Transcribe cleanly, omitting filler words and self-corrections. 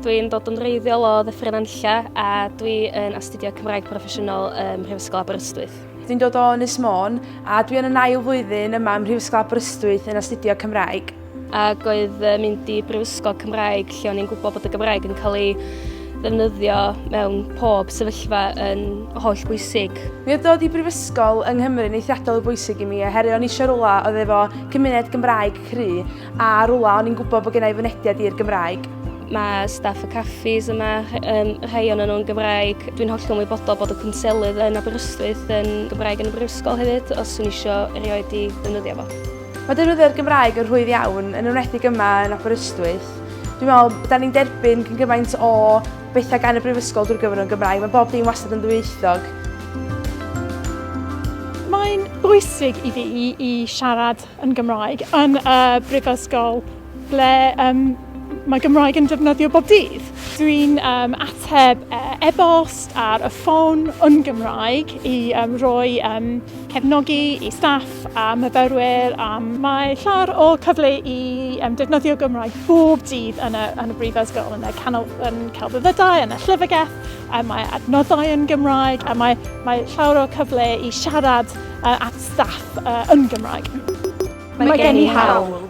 Dwi'n dod yn wreiddiol o Ddyffryn Nantlla a dwi yn astudio Cymraeg Proffesiynol ym Mhrifysgol Aberystwyth. Dwi'n dod o Ynys Môn a dwi yn y 9 flwyddyn yma ym Mhrifysgol Aberystwyth yn astudio Cymraeg. Ac oedd mynd i Brifysgol Cymraeg lle o'n i'n gwybod bod y Gymraeg yn cael ei ddefnyddio mewn pob sefyllfa yn holl bwysig. Mi oedd dod i brifysgol yng Nghymru yn eithriadol o bwysig i mi, oherwydd o'n i eisiau rwla oedd efo cymuned Gymraeg cry a rwla o'n i'n gwybod bod gennau fynediad i'r Gymraeg. Mae staff y caffis yma, rhai o'n nhw'n Gymraeg. Dwi'n hollol ymwybodol bod y cwnselydd yn Aberystwyth yn Gymraeg yn y brifysgol hefyd, os o'n isio erioed i ddefnyddio fo. Mae defnyddio'r Gymraeg yn rhwydd iawn, yn ymwneud yma yn Aberystwyth. Dwi'n meddwl bod ni'n derbyn cyn gymaint o bethau gan y brifysgol drwy gyfer yn Gymraeg. Mae bob dim wastad yn ddwyieithog. Mae'n bwysig i fi i siarad yn Gymraeg yn y brifysgol ble mae Gymraeg yn defnyddio bob dydd. Dwi'n ateb e-bost ar y ffôn yn Gymraeg i roi cefnogi i staff a myfyrwyr. Mae llawer o cyfle i defnyddio Gymraeg bob dydd yn y brifysgol, yn celfyddydau, yn y llyfrgell, mae adnoddau yn Gymraeg a mae llawer o cyfle i siarad at staff yn Gymraeg. Mae gen i hawl.